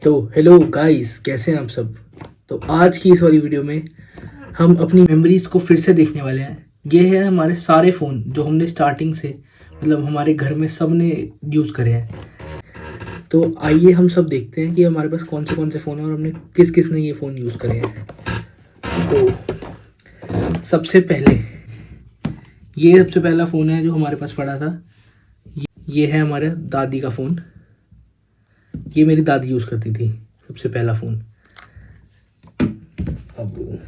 तो hello guys, कैसे हैं आप सब। तो आज की इस वाली वीडियो में हम अपनी मेमोरीज को फिर से देखने वाले हैं। ये है हमारे सारे फ़ोन जो हमने स्टार्टिंग से मतलब हमारे घर में सब ने यूज़ करे हैं। तो आइए हम सब देखते हैं कि हमारे पास कौन से फ़ोन हैं और हमने किस किस ने ये फ़ोन यूज़ करे हैं। तो सबसे पहला फ़ोन है जो हमारे पास पड़ा था। ये है हमारे दादी का फ़ोन। ये मेरी दादी यूज़ करती थी सबसे पहला फ़ोन। अब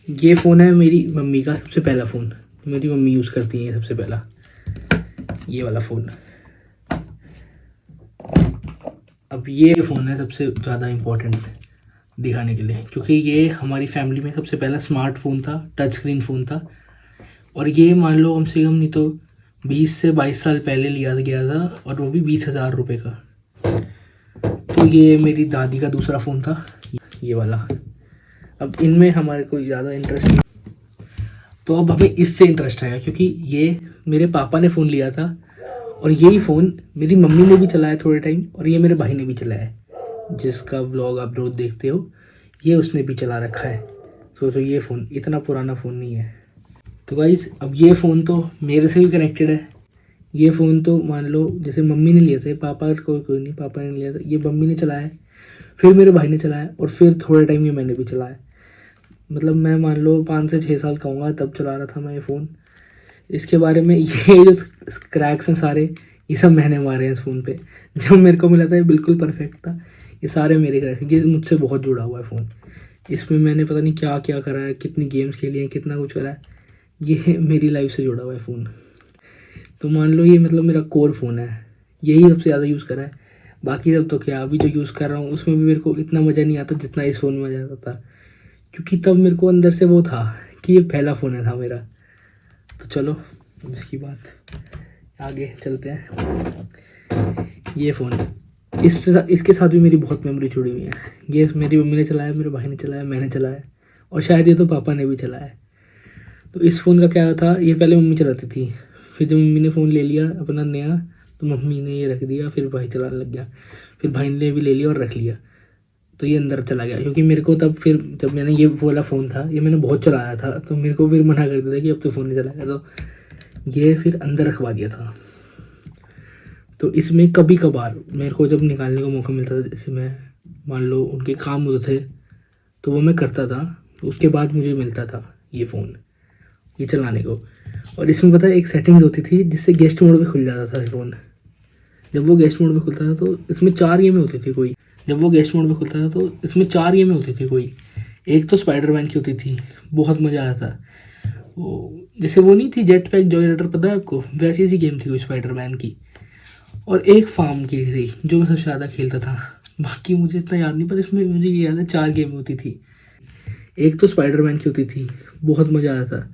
ये फ़ोन है मेरी मम्मी का सबसे पहला फ़ोन। मेरी मम्मी यूज़ करती है सबसे पहला ये वाला फ़ोन। अब ये फ़ोन है सबसे ज़्यादा इम्पोर्टेंट दिखाने के लिए, क्योंकि ये हमारी फैमिली में सबसे पहला स्मार्टफोन था, टच स्क्रीन फ़ोन था। और ये मान लो कम से कम नहीं तो 20 से 22 साल पहले लिया गया था, और वो भी 20,000 रुपये का। तो ये मेरी दादी का दूसरा फ़ोन था, ये वाला। अब इनमें हमारे को ज़्यादा इंटरेस्ट नहीं, तो अब हमें इससे इंटरेस्ट आया क्योंकि ये मेरे पापा ने फ़ोन लिया था और यही फ़ोन मेरी मम्मी ने भी चलाया थोड़े टाइम, और ये मेरे भाई ने भी चलाया है, जिसका व्लॉग आप रोज़ देखते हो, ये उसने भी चला रखा है। सोचो ये फ़ोन इतना पुराना फ़ोन नहीं है। तो गाइस, अब ये फ़ोन तो मेरे से भी कनेक्टेड है। ये फ़ोन तो मान लो जैसे मम्मी ने लिया था, पापा कोई नहीं, पापा ने लिया था, ये मम्मी ने चलाया है, फिर मेरे भाई ने चलाया, और फिर थोड़े टाइम ये मैंने भी चलाया। मतलब मैं मान लो 5 से 6 साल का हूँगा तब चला रहा था मैं ये फ़ोन। इसके बारे में ये जो क्रैक्स हैं सारे, ये सब मैंने मारे हैं इस फ़ोन पे। जब मेरे को मिला था ये बिल्कुल परफेक्ट था, ये सारे मेरे क्रैक्स। ये मुझसे बहुत जुड़ा हुआ है फ़ोन। इसमें मैंने पता नहीं क्या क्या करा है, कितनी गेम्स खेली हैं, कितना कुछ करा है। ये मेरी लाइफ से जुड़ा हुआ है फ़ोन। तो मान लो ये मतलब मेरा कोर फ़ोन है, यही सबसे ज़्यादा यूज़ करा है। बाकी सब तो क्या, अभी जो यूज़ कर रहा हूँ उसमें भी मेरे को इतना मज़ा नहीं आता जितना इस फ़ोन में मज़ा आता था, क्योंकि तब मेरे को अंदर से वो था कि ये पहला फ़ोन है था मेरा। तो चलो अब इसकी बात आगे चलते हैं। ये फ़ोन इसके साथ भी मेरी बहुत मेमोरी जुड़ी हुई है। ये मेरी मम्मी ने चलाया, मेरे भाई ने चलाया, मैंने चलाया, और शायद ये तो पापा ने भी चलाया है। तो इस फ़ोन का क्या था, ये पहले मम्मी चलाती थी, फिर जब मम्मी ने फ़ोन ले लिया अपना नया, तो मम्मी ने ये रख दिया, फिर भाई चलाने लग गया, फिर भाई ने भी ले लिया और रख लिया। तो ये अंदर चला गया, क्योंकि मेरे को तब फिर जब मैंने ये वाला फ़ोन था, ये मैंने बहुत चलाया था, तो मेरे को फिर मना कर दिया था कि अब तो फ़ोन नहीं चलाएगा, तो ये फिर अंदर रखवा दिया था। तो इसमें कभी कभार मेरे को जब निकालने का मौका मिलता था, जैसे मैं मान लो उनके काम होते थे तो वो मैं करता था, तो उसके बाद मुझे मिलता था ये फ़ोन, ये चलाने को। और इसमें पता है एक सेटिंग्स होती थी जिससे गेस्ट मोड पे खुल जाता था फ़ोन। जब वो गेस्ट मोड पे खुलता था तो इसमें 4 गेमें होती थी कोई। जब वो गेस्ट मोड पे खुलता था तो इसमें 4 गेमें होती थी कोई। एक तो स्पाइडरमैन की होती थी, बहुत मज़ा आता था। वो जैसे वो नहीं थी जेट पैक जॉय राइडर, पता है आपको, वैसी सी गेम थी कोई स्पाइडरमैन की। और एक फार्म की थी जो मैं सबसे ज़्यादा खेलता था। बाकी मुझे इतना याद नहीं, पर इसमें मुझे ये याद है 4 गेम होती थी। एक तो स्पाइडरमैन की होती थी, बहुत मज़ा आता था।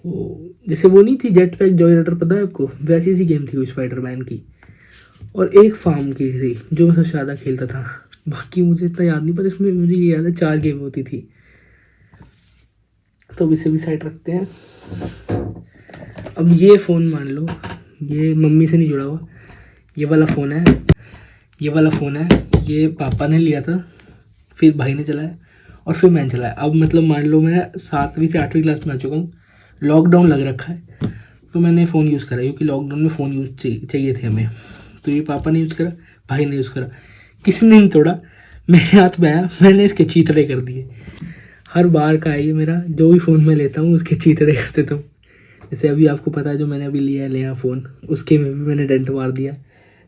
वो जैसे वो नहीं थी जेट पैक जॉय राइडर, पता है आपको, वैसी सी गेम थी वो स्पाइडरमैन की। और एक फार्म की थी जो मैं सबसे ज़्यादा खेलता था। बाकी मुझे इतना याद नहीं, पर इसमें मुझे ये याद है 4 गेम होती थी। तो अब इसे भी साइड रखते हैं। अब ये फ़ोन मान लो ये मम्मी से नहीं जुड़ा हुआ, ये वाला फ़ोन है, ये वाला फ़ोन है, ये पापा ने लिया था, फिर भाई ने चलाया, और फिर मैंने चलाया। अब मतलब मान लो मैं 7वीं से 8वीं क्लास में आ चुका हूँ, लॉकडाउन लग रखा है, तो मैंने फ़ोन यूज़ करा, क्योंकि लॉकडाउन में फ़ोन यूज़ चाहिए थे हमें। तो ये पापा ने यूज़ करा, भाई ने यूज़ करा, किसी ने नहीं तोड़ा, मेरे हाथ में आया, मैंने इसके चीथड़े कर दिए। हर बार का है ये मेरा, जो भी फ़ोन मैं लेता हूँ उसके चीथड़े कर देता हूँ। जैसे अभी आपको पता है जो मैंने अभी लिया है नया फ़ोन, उसके में भी मैंने डेंट मार दिया।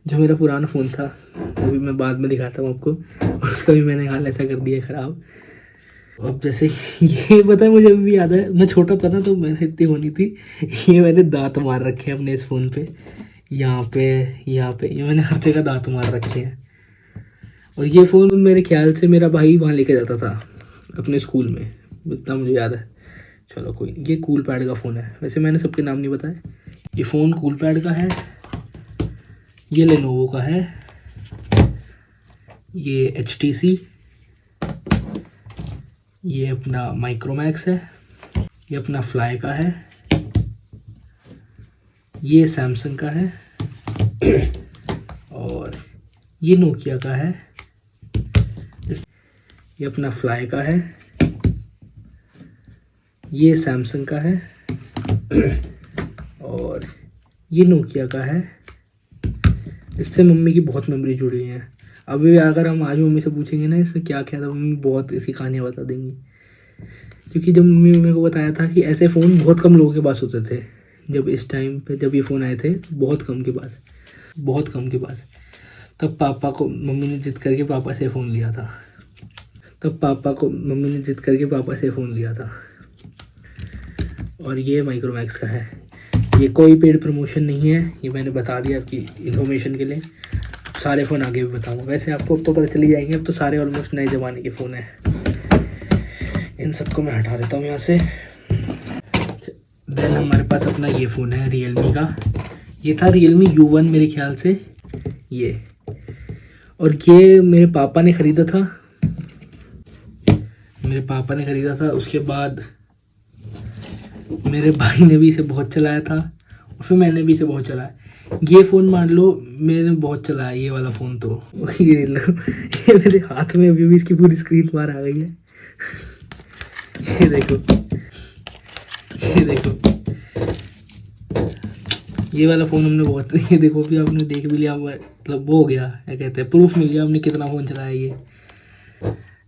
जो मेरा पुराना फ़ोन था, अभी मैं बाद में दिखाता हूँ आपको, उसका भी मैंने हाल ऐसा कर दिया ख़राब। अब जैसे ये पता है, मुझे अभी भी याद है, मैं छोटा था ना तो मैंने इतनी होनी थी, ये मैंने दांत मार रखे हैं अपने इस फ़ोन पे, यहाँ पे, यहाँ पे, ये मैंने हर जगह दांत मार रखे हैं। और ये फ़ोन मेरे ख्याल से मेरा भाई वहाँ लेके जाता था अपने स्कूल में, इतना मुझे याद है। चलो कोई, ये कूल पैड का फ़ोन है, वैसे मैंने सबके नाम नहीं बताए। ये फ़ोन कूल पैड का है, ये लेनोवो का है, ये HTC, ये अपना माइक्रोमैक्स है, ये अपना फ्लाई का है, ये सैमसंग का है और ये नोकिया का है। ये अपना फ्लाई का है, ये सैमसंग का है और ये नोकिया का है। इससे मम्मी की बहुत मेमोरी जुड़ी हुई है। अभी अगर हम आज मम्मी से पूछेंगे ना इससे क्या क्या था, मम्मी बहुत इसकी कहानियाँ बता देंगी। क्योंकि जब मम्मी मेरे को बताया था कि ऐसे फ़ोन बहुत कम लोगों के पास होते थे, जब इस टाइम पे जब ये फ़ोन आए थे बहुत कम के पास। तब पापा को मम्मी ने जिद करके पापा से फ़ोन लिया था। और ये माइक्रोमैक्स का है। ये कोई पेड प्रमोशन नहीं है, ये मैंने बता दिया आपकी इन्फॉर्मेशन के लिए। सारे फ़ोन आगे भी बताऊंगा, वैसे आपको अब तो पता चली जाएंगे, अब तो सारे ऑलमोस्ट नए ज़माने के फ़ोन हैं। इन सबको मैं हटा देता हूँ यहाँ से। देन हमारे पास अपना ये फ़ोन है रियलमी का। ये था रियलमी U1 मेरे ख्याल से ये, और ये मेरे पापा ने ख़रीदा था। उसके बाद मेरे भाई ने भी इसे बहुत चलाया था और फिर मैंने भी इसे बहुत चलाया। ये फ़ोन मान लो मैंने बहुत चलाया, ये वाला फ़ोन तो ये लो, ये मेरे हाथ में अभी भी इसकी पूरी स्क्रीन बाहर आ गई है। ये देखो, ये वाला फ़ोन हमने बहुत, ये देखो भी आपने देख भी लिया, मतलब वो हो गया क्या कहते हैं, प्रूफ मिल गया हमने कितना फ़ोन चलाया।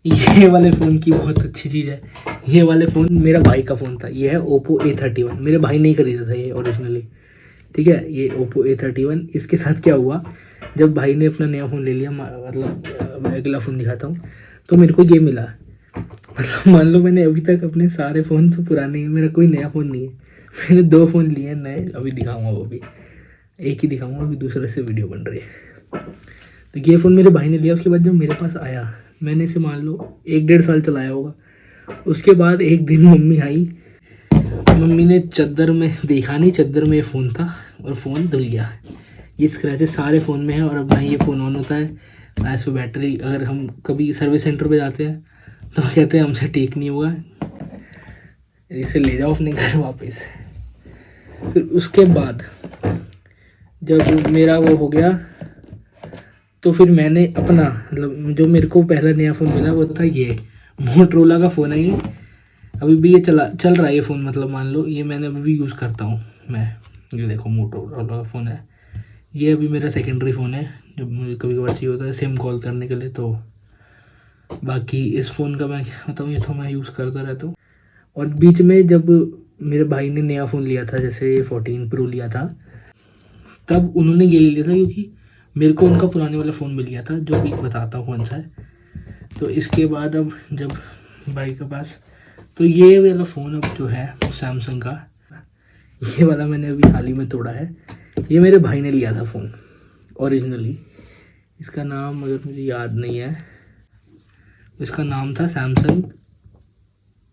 ये वाले फ़ोन की बहुत अच्छी चीज़ है, ये वाले फ़ोन मेरा भाई का फ़ोन था। ये है Oppo A31, मेरे भाई ने ही ख़रीदा था ये ओरिजिनली, ठीक है। ये Oppo A31, इसके साथ क्या हुआ, जब भाई ने अपना नया फ़ोन ले लिया, मतलब अगला फ़ोन दिखाता हूँ, तो मेरे को ये मिला। मतलब मान लो मैंने अभी तक अपने सारे फ़ोन तो पुराने हैं, मेरा कोई नया फ़ोन नहीं है। मैंने 2 फ़ोन लिए हैं नए, अभी दिखाऊँगा, वो भी एक ही दिखाऊँगा, अभी दूसरे से वीडियो बन रही है। तो ये फ़ोन मेरे भाई ने लिया। उसके बाद जब मेरे पास आया, मैंने इसे मान लो 1-1.5 साल चलाया होगा। उसके बाद एक दिन मम्मी आई, मम्मी ने चद्दर में देखा नहीं, चद्दर में ये फ़ोन था और फ़ोन धुल गया। ये स्क्रैचेस सारे फ़ोन में है और अब ना ये फ़ोन ऑन होता है ना इस पर बैटरी। अगर हम कभी सर्विस सेंटर पे जाते हैं तो कहते हैं हमसे ठीक नहीं हुआ, इसे ले जाओ अपने घर वापस। फिर उसके बाद जब मेरा वो हो गया तो फिर मैंने अपना, मतलब जो मेरे को पहला नया फ़ोन मिला वो था ये मोटरोला का फ़ोन है। ये अभी भी ये चल रहा है ये फ़ोन, मतलब मान लो ये मैंने अभी भी यूज़ करता हूँ मैं। ये देखो मोटरोला का फ़ोन है, ये अभी मेरा सेकेंडरी फ़ोन है, जब मुझे कभी कभार चाहिए होता है सिम कॉल करने के लिए। तो बाकी इस फ़ोन का मैं बताऊँ, ये तो मैं यूज़ करता रहता हूँ। और बीच में जब मेरे भाई ने नया फ़ोन लिया था, जैसे 14 प्रो लिया था, तब उन्होंने ये ले लिया था क्योंकि मेरे को उनका पुराने वाला फ़ोन मिल गया था, जो अभी बताता हूँ कौन सा है। तो इसके बाद अब जब भाई के पास, तो ये वाला फ़ोन अब जो है सैमसंग का, ये वाला मैंने अभी हाल ही में तोड़ा है। ये मेरे भाई ने लिया था फ़ोन ओरिजिनली, इसका नाम अगर मुझे याद नहीं है, इसका नाम था सैमसंग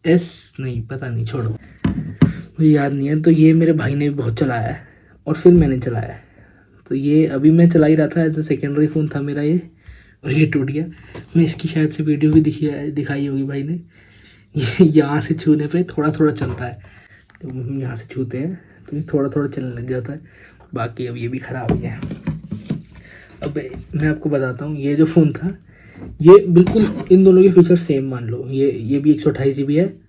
नहीं पता नहीं, छोड़ो मुझे याद नहीं है। तो ये मेरे भाई ने भी बहुत चलाया है और फिर मैंने चलाया है। तो ये अभी मैं चला ही रहा था, एज अ सेकेंडरी फ़ोन था मेरा ये, और ये टूट गया। मैं इसकी शायद से वीडियो भी दिखाई होगी भाई ने। ये यहाँ से छूने पे थोड़ा थोड़ा चलता है, तो हम यहाँ से छूते हैं तो ये थोड़ा थोड़ा चलने लग जाता है। बाकी अब ये भी ख़राब ही है। अब मैं आपको बताता हूँ, ये जो फ़ोन था ये बिल्कुल इन दोनों के फीचर सेम मान लो। ये भी 128 GB है,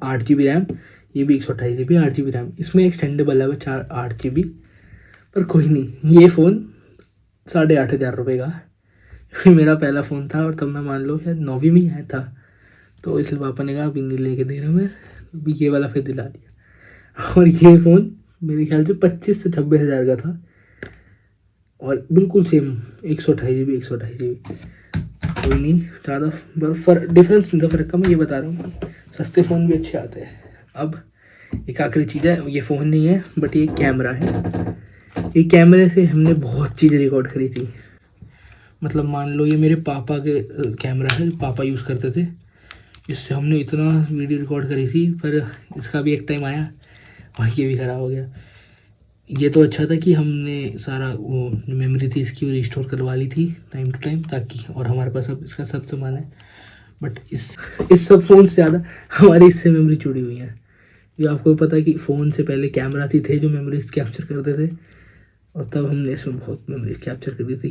8 GB रैम, ये भी 128 GB 8 GB रैम। इसमें एक्सटेंडेबल है 8 GB, पर कोई नहीं। ये फ़ोन 8,500 रुपये का मेरा पहला फ़ोन था, और तब मैं मान लो शायद 9वीं में आया था। तो इसलिए पापा ने कहा अभी नहीं लेके दे रहा मैं, अभी ये वाला फिर दिला दिया। और ये फ़ोन मेरे ख्याल से 25 से 26 हज़ार का था, और बिल्कुल सेम 128 GB 128 GB। कोई नहीं, ज़्यादा डिफरेंस नहीं था फ़र्क का। मैं ये बता रहा हूँ सस्ते फ़ोन भी अच्छे आते हैं। अब एक आखिरी चीज़ है, ये फ़ोन नहीं है बट ये कैमरा है। ये कैमरे से हमने बहुत चीज़ें रिकॉर्ड करी थी। मतलब मान लो ये मेरे पापा के कैमरा है, पापा यूज़ करते थे। इससे हमने इतना वीडियो रिकॉर्ड करी थी, पर इसका भी एक टाइम आया और ये भी ख़राब हो गया। ये तो अच्छा था कि हमने सारा वो मेमोरी थी इसकी रिस्टोर करवा ली थी टाइम टू टाइम, ताकि, और हमारे पास अब इसका सब सामान है। बट इस सब फ़ोन से ज़्यादा हमारी इससे मेमोरी जुड़ी हुई है। ये आपको पता है कि फ़ोन से पहले कैमरा ही थे जो मेमोरीज कैप्चर करते थे, और तब हमने इसमें बहुत मेमोरीज कैप्चर करी थी।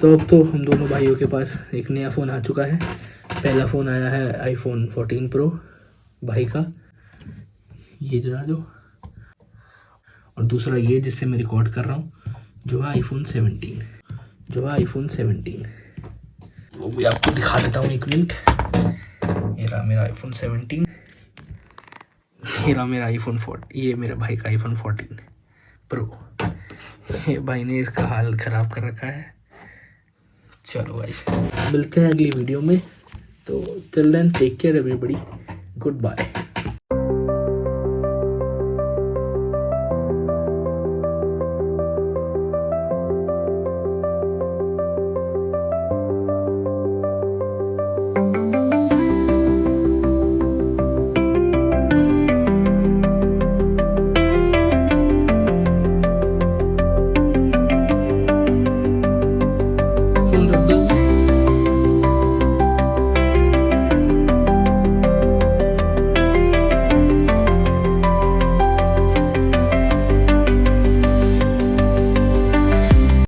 तो अब तो हम दोनों भाइयों के पास एक नया फ़ोन आ चुका है। पहला फ़ोन आया है आईफोन 14 प्रो भाई का, ये जरा जो, और दूसरा ये जिससे मैं रिकॉर्ड कर रहा हूँ जो है आईफोन 17। वो भी आपको दिखा देता हूँ, 1 मिनट। ये रहा मेरा आईफोन 17, ये रहा मेरा आईफोन 4, ये मेरे भाई का आईफोन 14 प्रो। ये भाई ने इसका हाल ख़राब कर रखा है। चलो गाइस, मिलते हैं अगली वीडियो में। तो till then take care everybody, good bye.